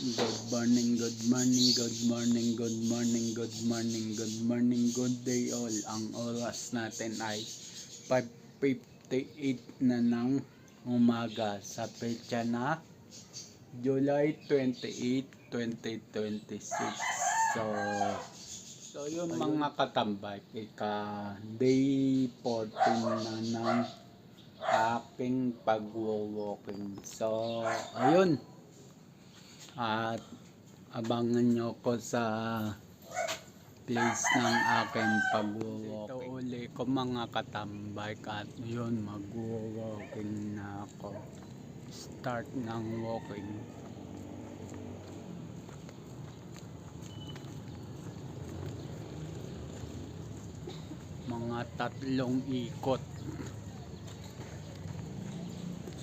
Good morning, good morning, good morning, good morning, good morning, good morning, good day all. Ang oras natin ay 5:58 na ng umaga sa petsa na July 28, 2026. So yung mga katambay, day 14 na ng aking pag-walking. So, ayun. At abangan nyo ko sa place ng aking pag-walking. Dito uli ko mga katambay at yun mag-walking na ako. Start ng walking. Mga 3 ikot.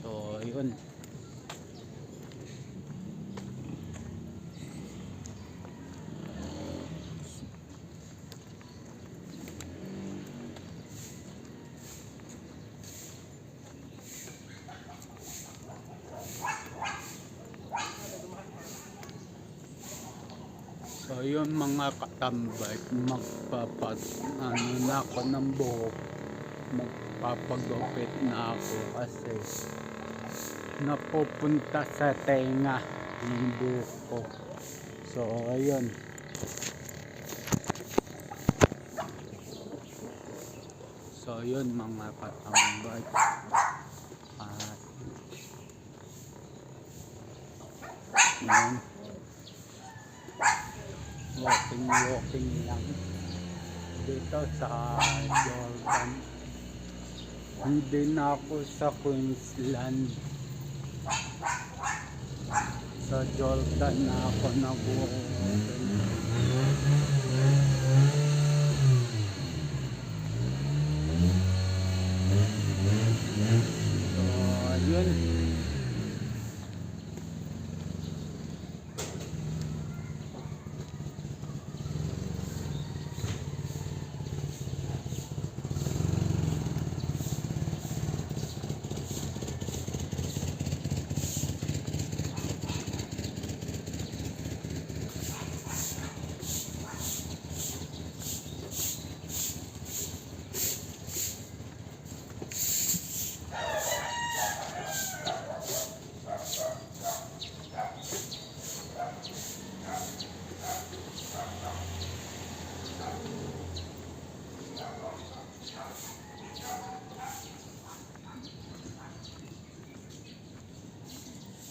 So yun. So yun mga katambay, na ako ng buhok, magpapagupit na ako kasi napupunta sa tenga yung buhok ko. So ayun. So yun mga katambay. At yun. Walking lang dito sa Jordan. Hindi na ako sa Queensland, sa Jordan na ako nag-walking. So ayun.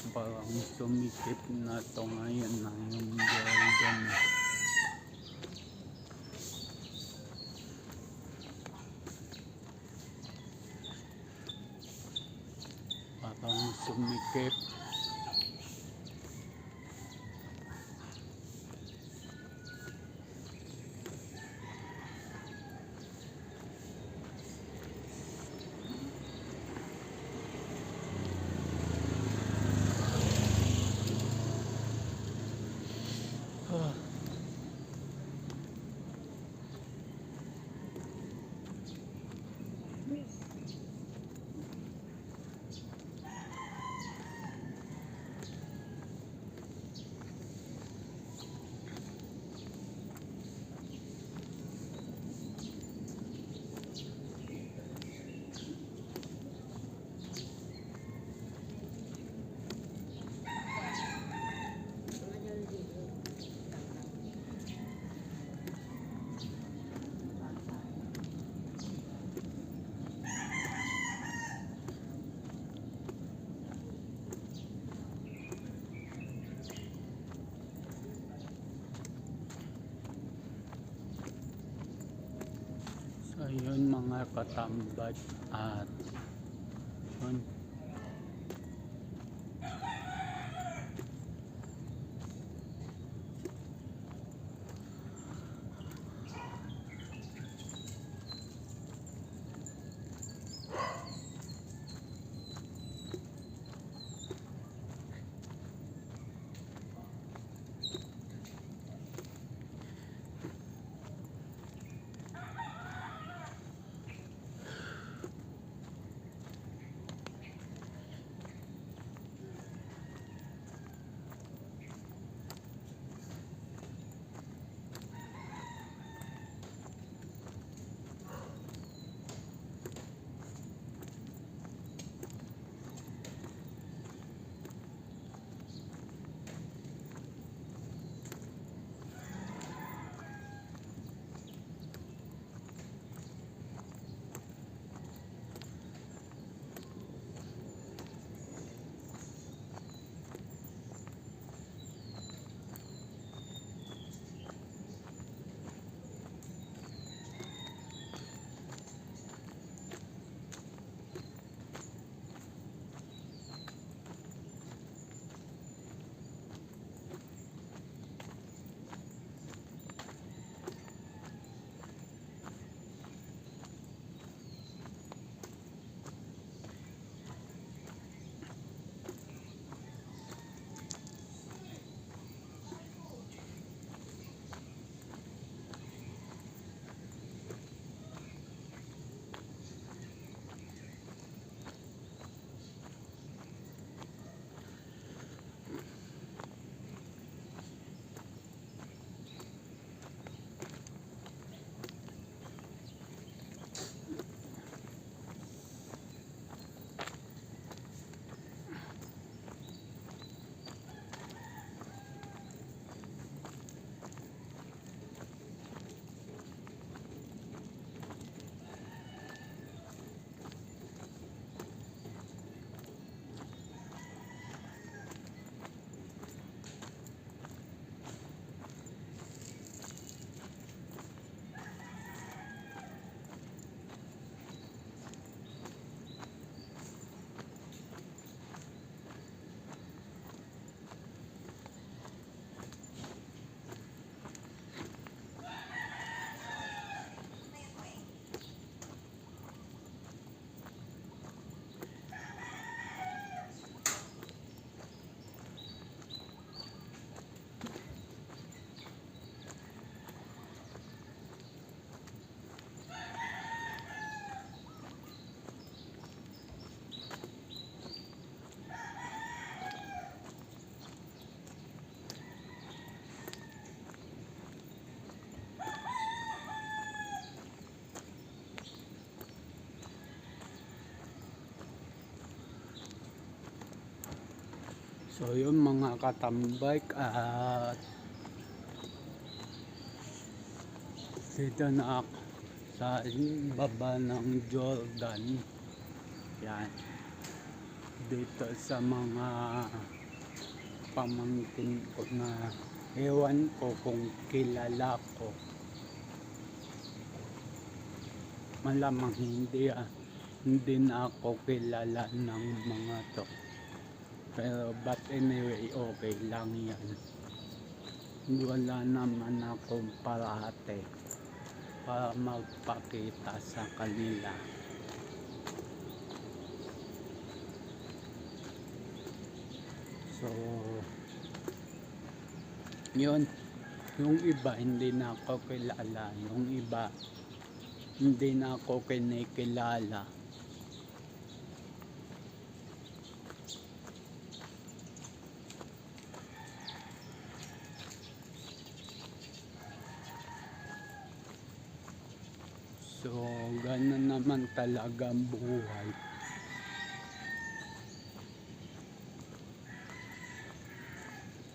Parang sumikip na to ngayon na yung Jordan. Parang sumikip. Ayun mga katambay at yun. So yun mga katambike, at dito na ako sa baba ng Jordan. Yan, dito sa mga pamangkin ko na ewan ko kung kilala ko, malamang hindi na ako kilala ng mga to, pero but anyway okay lang yan. Wala naman akong parate para magpakita sa kanila. So yun, yung iba hindi na ako kilala, yung iba hindi na ako kinikilala. So ganun naman talaga ang buhay.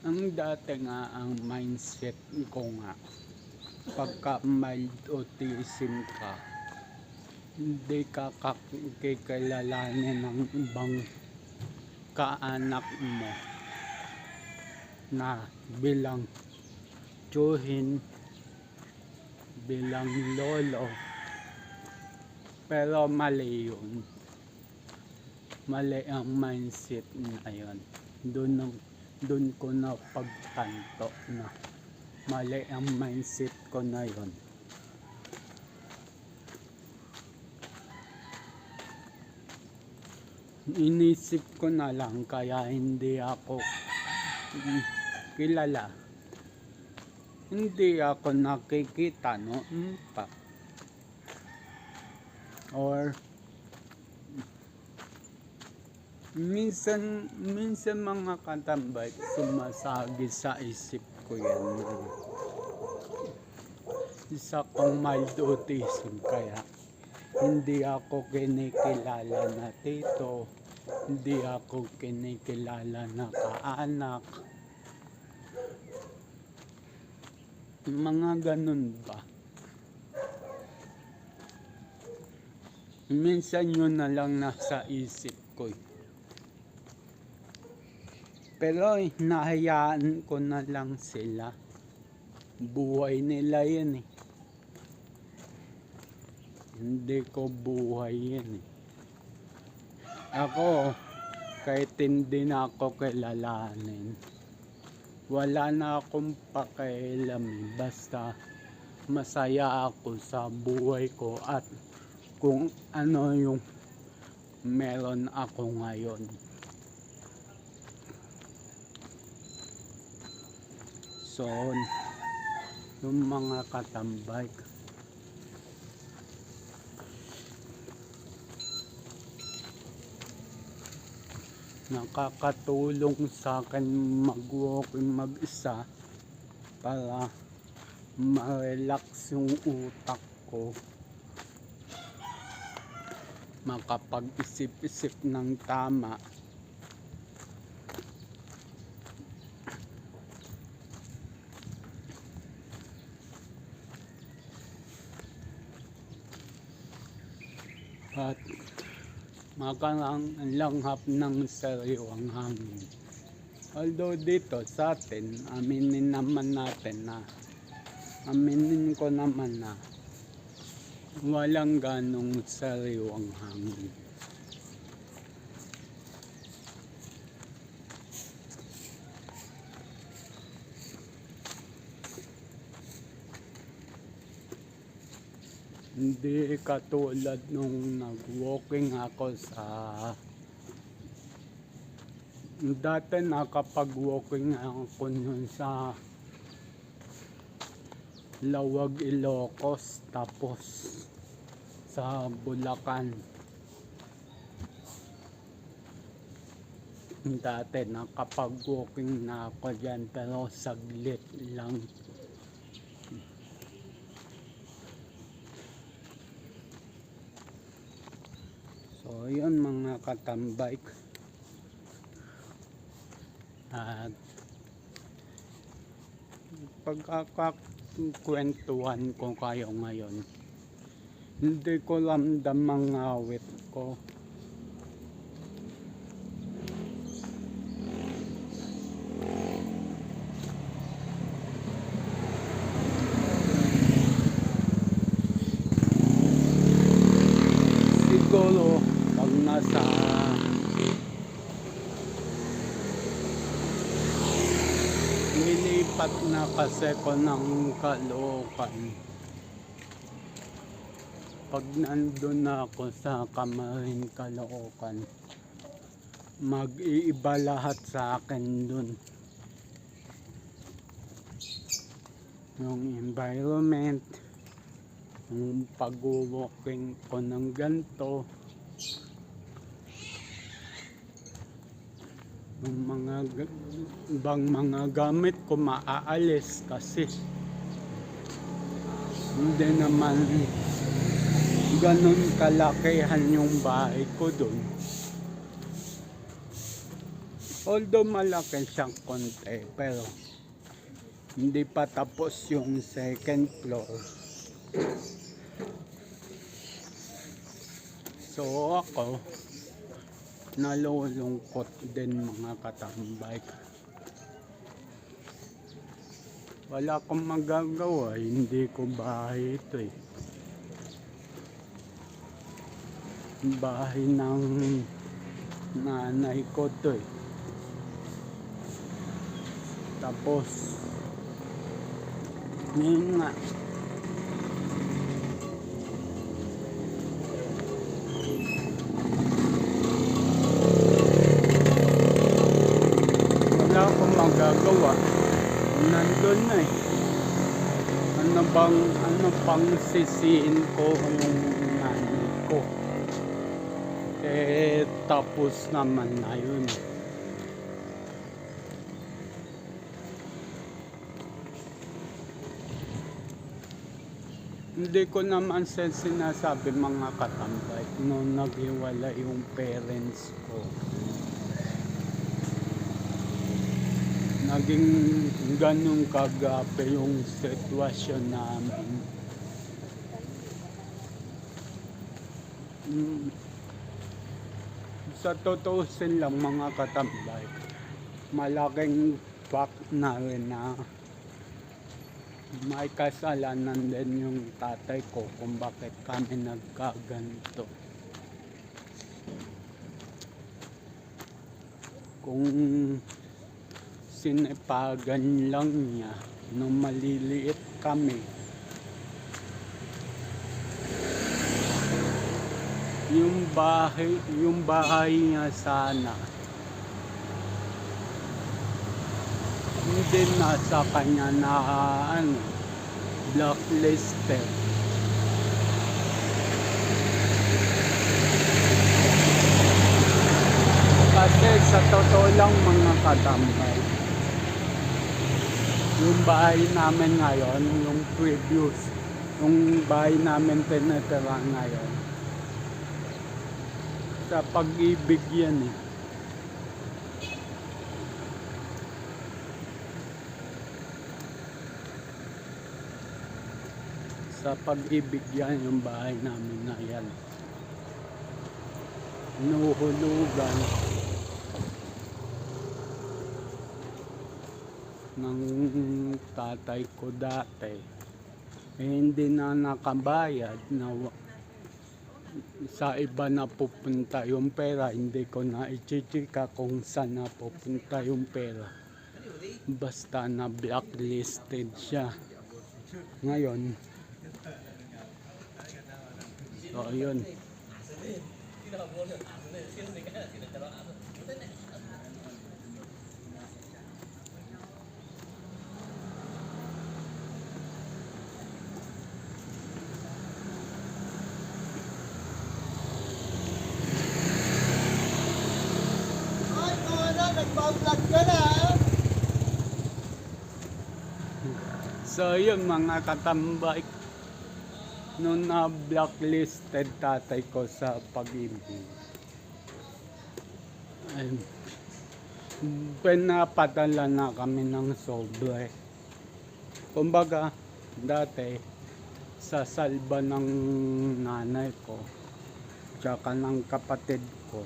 Ang dati nga ang mindset ko nga, pagka mild autism ka, hindi ka kikilalanin ng ibang kaanak mo na bilang tiyuhin, bilang lolo. Pero mali yun, mali ang mindset na yun. Doon ko na pagtanto na mali ang mindset ko na yun. Inisip ko na lang kaya hindi ako kilala, hindi ako nakikita noon pa, or minsan mga katambike, sumasagi sa isip ko yan, isa kong mild autism, kaya hindi ako kinikilala na tito, hindi ako kinikilala na kaanak, mga ganun ba. Minsan yun na lang nasa isip ko, pero hinahayaan ko na lang sila, buhay nila yan eh, hindi ko buhay yan eh. Ako, kahit hindi na ako kilalanin, wala na akong pakialam, basta masaya ako sa buhay ko at kung ano yung meron ako ngayon. So yung mga katambike, nakakatulong sa akin mag-walking mag-isa para ma-relax yung utak ko, makapag-isip-isip ng tama. At makalanghap ng sariwang hangin. Although dito sa atin, aminin ko naman na walang ganong sariwang hangin. Hindi katulad nung nag-walking ako dati nakapag-walking ako nun sa Lawag, Ilocos, tapos sa Bulacan. Dati nakapag-walking na ako dyan, pero saglit lang. So yun mga katambike, At pagkakakwentuhan ko kayo ngayon, hindi ko ramdam ang awit ko. Siguro pag nasa nilipat na kasi ko ng Caloocan, pag nandun na ako sa Camarin, Caloocan, mag-iiba lahat sa akin dun. Yung environment, yung pag-walking ko ng ganito, yung ibang mga gamit ko maaalis kasi hindi naman ganun kalakihan yung bahay ko dun. Although malaki siyang konti, pero hindi pa tapos yung second floor. So ako, nalulungkot din mga katambay. Wala akong magagawa, hindi ko bahay ito eh. Bahay ng nanay ko to eh. Tapos yun nga, wala akong magagawa, nandun na eh. Ano pang sisiin ko yung nanay ko, eh tapos naman na yun. Hindi ko naman sinasabi mga katambay nung naghiwala yung parents ko. Naging ganun kagabi yung sitwasyon namin. Sa tutuusin lang mga katambay, malaking fact na rin na may kasalanan din yung tatay ko kung bakit kami nagkaganto. Kung sinipagan lang niya nung maliliit kami, yung bahay niya sana hindi nasa kanya na blacklisted. Kasi sa totoo lang mga katambay, yung bahay namin ngayon, yung bahay namin tinitira ngayon, sa Pag-ibig yan eh. Sa Pag-ibig yan yung bahay namin na yan. Nuhulugan ng tatay ko dati, eh, hindi na nakabayad, na sa iba na pupunta yung pera. Hindi ko na ichichika kung saan na pupunta yung pera, basta na blacklisted siya ngayon. So yun, nagpa-vlog ka na. so yun mga katambay, nung na-blacklisted tatay ko sa Pag-ibig, ay, pinapadala na kami ng sobre. Kumbaga, dati, sa salba ng nanay ko, tsaka ng kapatid ko.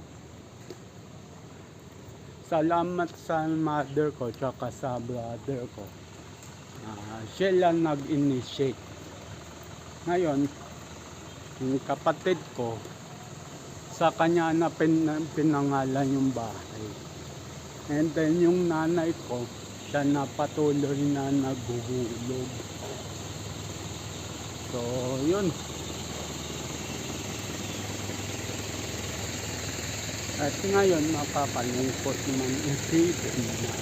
Salamat sa mother ko, tsaka sa brother ko. Sila nag-initiate. Ngayon, yung kapatid ko, sa kanya na pinangalan yung bahay. And then yung nanay ko, siya na patuloy na naghuhulog. So, yun. At ngayon, makakalungkot man isipin na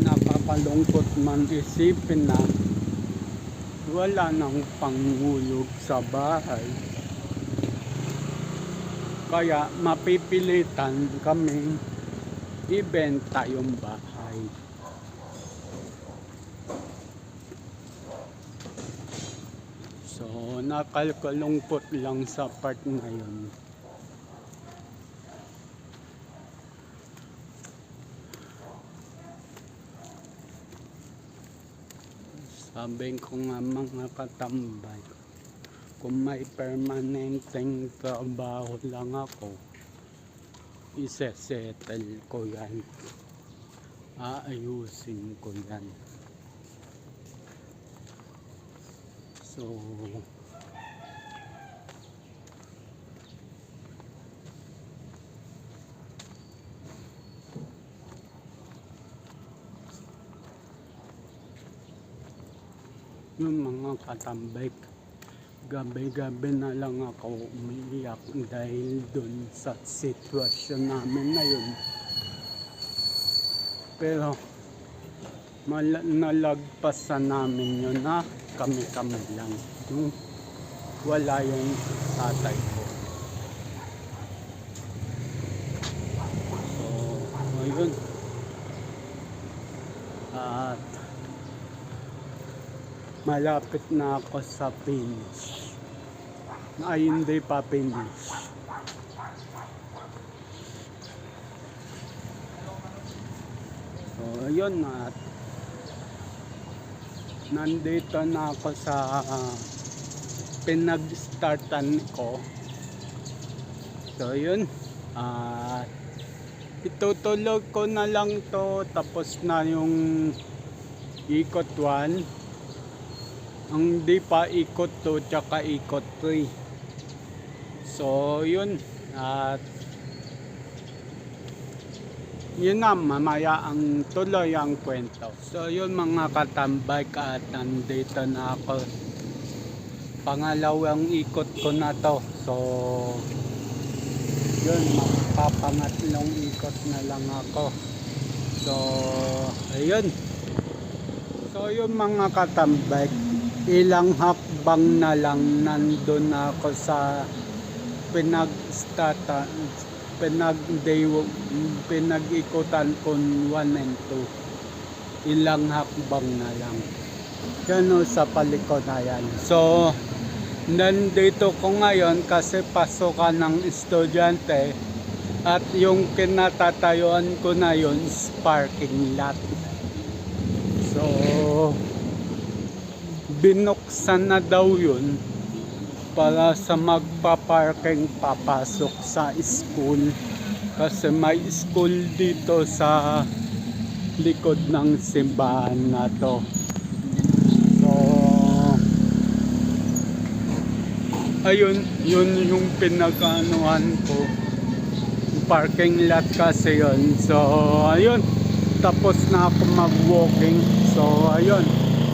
nakakalungkot man isipin na wala nang panghulog sa bahay. Kaya mapipilitan kaming ibenta yung bahay. So, nakakalungkot lang sa part na yun. Sabi ko nga mga katambay, kung may permanenteng trabaho lang ako, isesettle ko yan. Aayusin ko yan. So, yung mga katambay, gabi-gabi na lang ako umiiyak dahil dun sa sitwasyon namin na yun. Pero nalagpasan namin yun na kami-kami lang. Wala yung tatay ko. So, ayun. At malapit na ako sa finish. Ay, hindi pa finish. So, ayun. At nandito na ako sa pinag-startan ko. So, yun. At itutuloy ko na lang to. Tapos na yung ikot 1. Ang di pa ikot 2 tsaka ikot 3. So yun. At yun na, mamaya ang tuloy ang kwento. So yun mga katambay, at nandito na ako. Pangalawang ikot ko na to. So yun, magpapangatlong ikot na lang ako. So ayun. So yun mga katambay, ilang hakbang na lang nandun ako sa pinag-ikutan ko 1 and 2. Ilang hakbang na lang. Yan sa palikod na yan. So, nandito ko ngayon kasi pasukan ng estudyante at yung kinatatayuan ko na yun is parking lot. So, binuksan na daw yun para sa magpa-parking papasok sa school, kasi may school dito sa likod ng simbahan na to. So ayun, yun yung pinag-anuhan ko, parking lot kasi yun. So ayun, tapos na ako mag-walking. So ayun,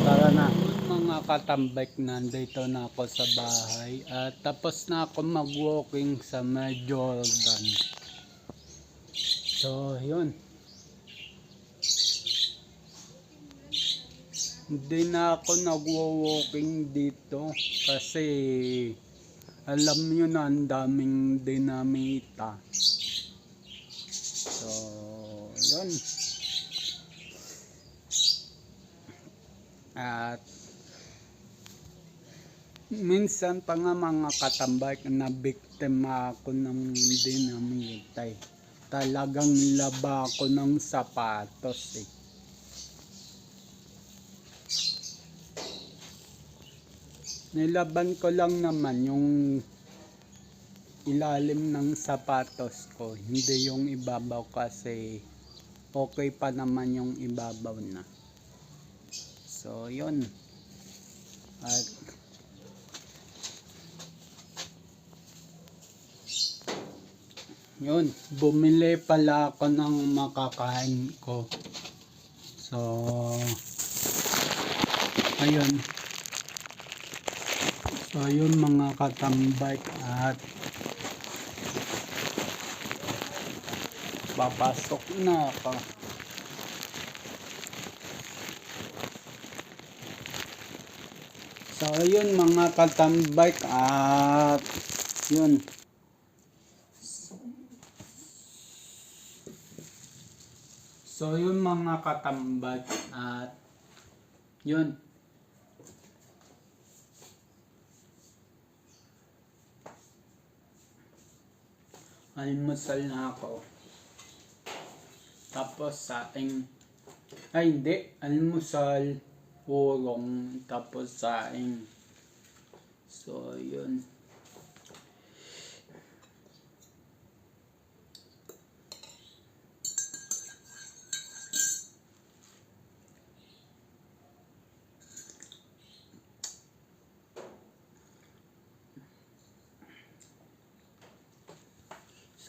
tara na mga katambay, nandito na ako sa bahay at tapos na ako mag-walking sa may Jordan. So yun, hindi na ako nagwo-walking dito kasi alam nyo na ang daming dinamita. So yun. At Minsan pa nga mga katambay na biktima ako ng dinamitay. Talagang laba ako ng sapatos eh. Nilaban ko lang naman yung ilalim ng sapatos ko, hindi yung ibabaw kasi okay pa naman yung ibabaw na. So yun. At yun, bumili pala ako ng makakain ko. So ayun. So yun mga katambay, at papasok na ako. So yun mga katambay, at yun. So yun mga katambay, at yun. Almusal na ako. Tapos saing, ay hindi, almusal, urong, tapos saing. So yun.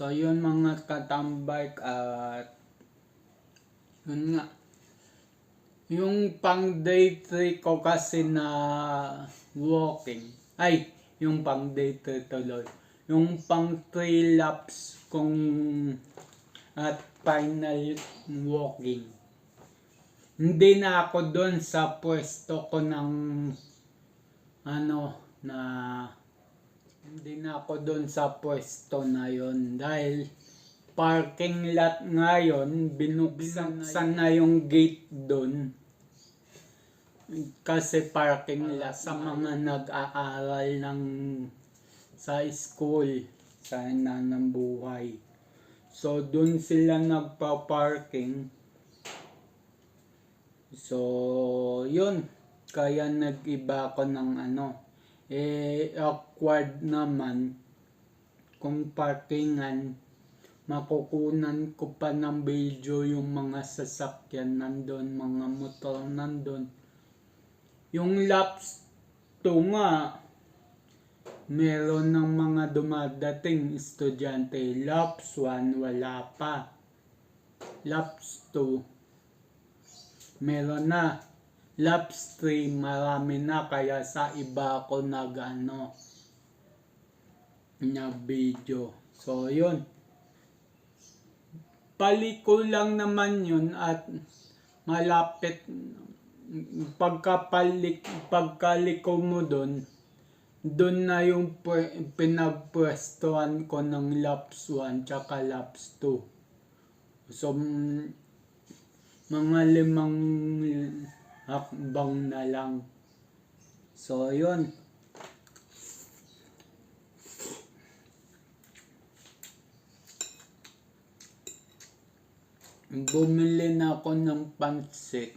So yun mga katambay, at yun nga. Yung pang day 3 ko kasi na walking, ay yung pang day 3 tuloy. Yung pang 3 laps kong at final walking. Hindi na ako doon sa pwesto ko ng hindi na ako doon sa pwesto na yon dahil parking lot ngayon, binuksan na yung gate doon. Kasi parking lot sa mga nag-aaral sa school, sa Nanang Buhay. So doon sila nagpa-parking. So yun, kaya nag-iba ako ng awkward naman kung parkingan, makukunan ko pa ng video yung mga sasakyan nandun, mga motor nandun. Yung laps 2 nga, meron ng mga dumadating estudyante. Laps 1 wala pa. Laps 2 meron na. Laps 3 marami na, kaya sa iba ako na video. So yun, paliko lang naman yun, at malapit pagkaliko mo doon na yung pinagpwestuhan ko ng laps 1 tsaka laps 2. So mga 5 hakbang na lang. So yun. Bumili na ako ng pansit.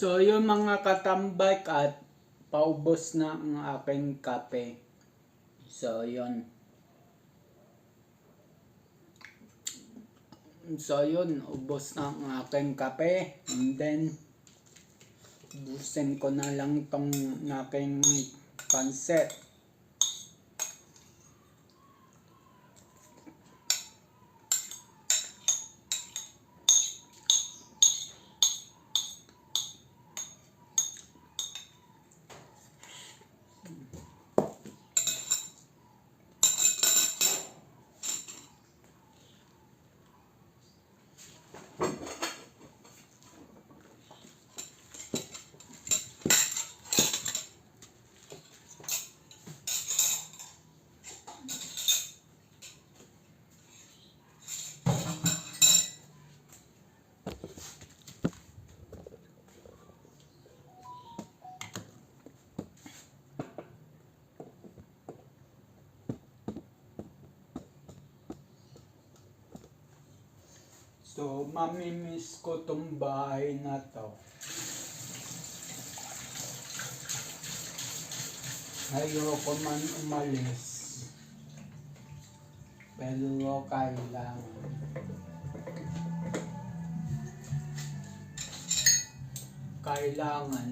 So yung mga katambak at paubos na ang aking kape. So yun. So yun, ubos na ang aking kape. And then, busin ko na lang tong aking pansit. So, mamimiss ko tong bahay na to. Ayoko man umalis. Pero kailangan. Kailangan.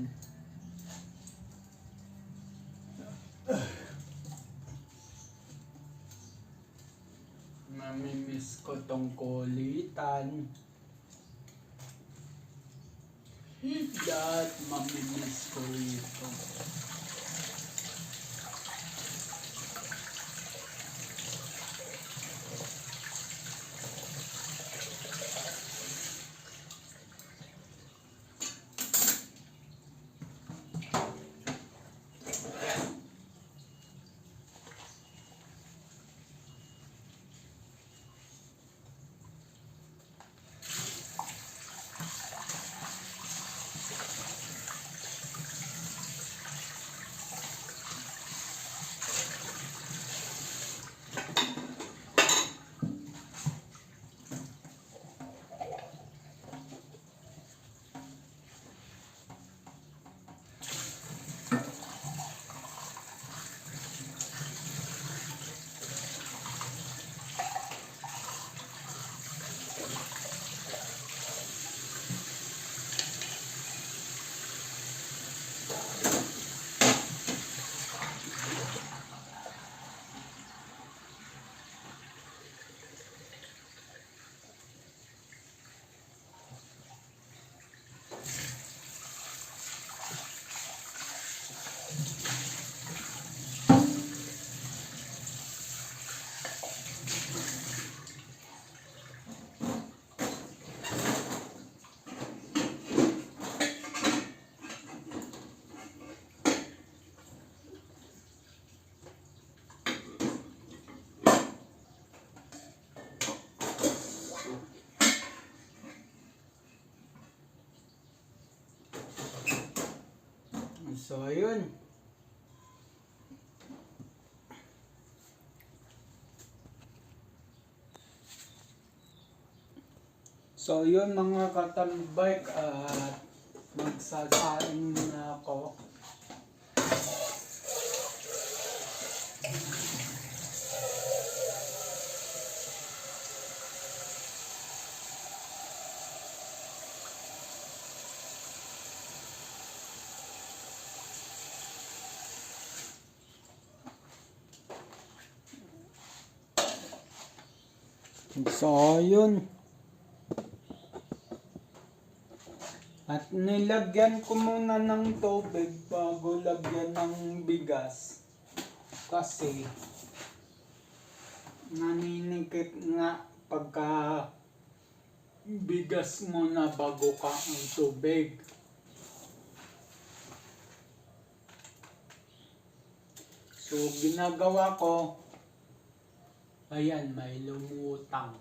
Mamimiss ko tong kulitan. Lahat mamimiss ko ito. So, ayun. So, yun mga katambak at magsasaing na ako. So, yun. At nilagyan ko muna ng tubig bago lagyan ng bigas. Kasi, naninikit nga pagka bigas muna bago ka ang tubig. So, ginagawa ko, ayan, may lumutang.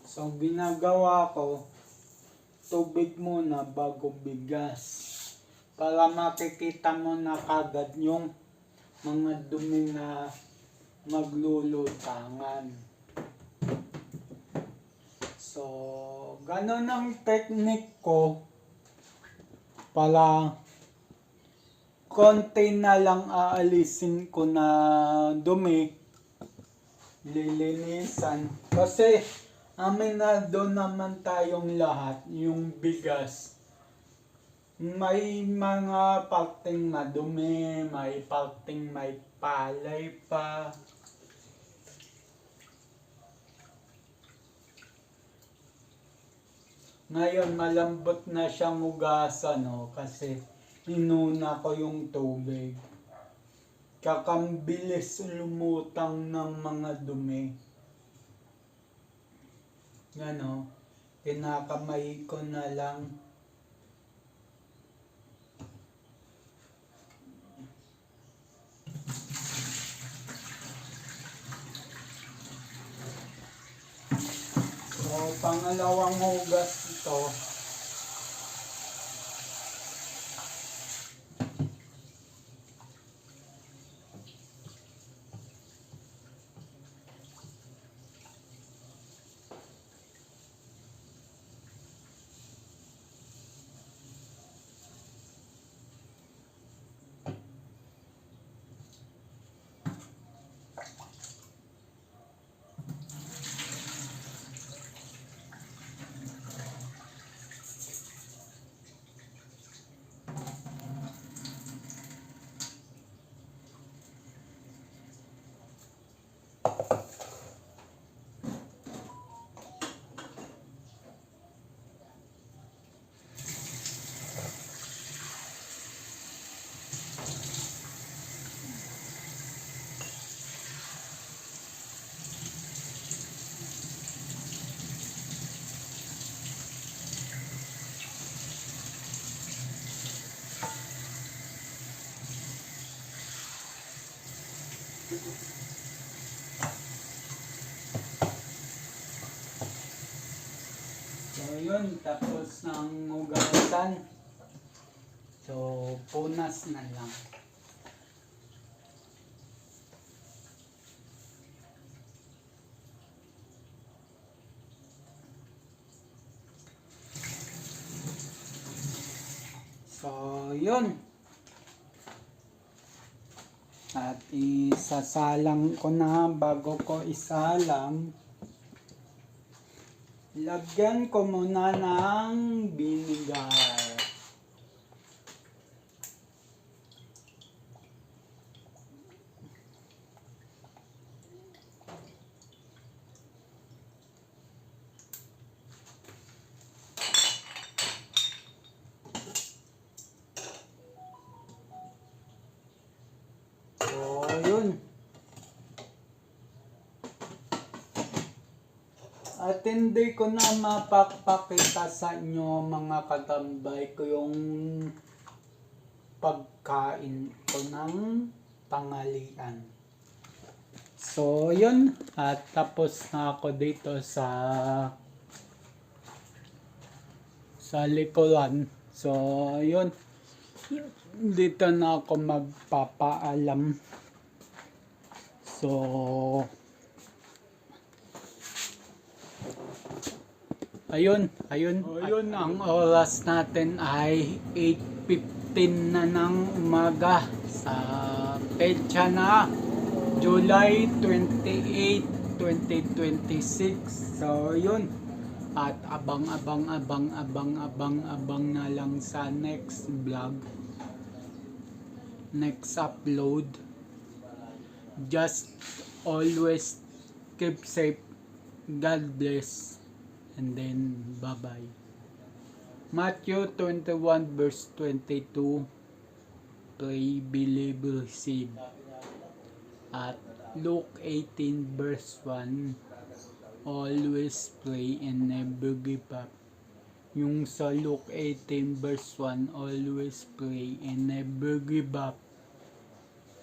So, ginagawa ko, tubig muna bago bigas. Para makikita mo na kagad yung mga dumi na maglulutangan. So, ganun ang technique ko para konti na lang aalisin ko na dumi, lilinisan. Kasi aminado naman tayong lahat, yung bigas. May mga parteng madumi, may parteng may palay pa. Ngayon malambot na siyang hugasan, no? Kasi inuna ko yung tubig. Kakambilis lumutang ng mga dumi. Yan, no? Kinakamay ko na lang. So, pangalawang hugas ito. So, yun. Tapos ng hugasan. So, punas na lang. So, yun. At isasalang ko na bago ko isalang. Lagyan ko muna ng vinegar. So, yun. At hindi ko na mapapakita sa inyo mga katambay ko yung pagkain ko ng tanghalian. So, yun. At tapos na ako dito sa likuran. So, yun. Dito na ako magpapaalam. So, ayun, ang oras natin ay 8:15 na ng umaga sa petsa na July 28, 2026. So, yun. At abang na lang sa next vlog, next upload. Just always keep safe. God bless. And then, bye-bye. Matthew 21 verse 22, pray, believe, receive. At Luke 18 verse 1, always pray and never give up. Yung sa Luke 18 verse 1, always pray and never give up.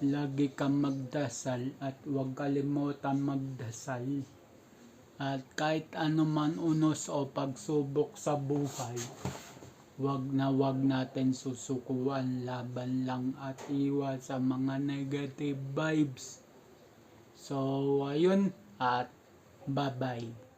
Lagi kang magdasal at huwag kalimutan magdasal. At kahit anuman unos o pagsubok sa buhay, wag natin susukuan, laban lang at iwas sa mga negative vibes. So, ayun, at bye-bye.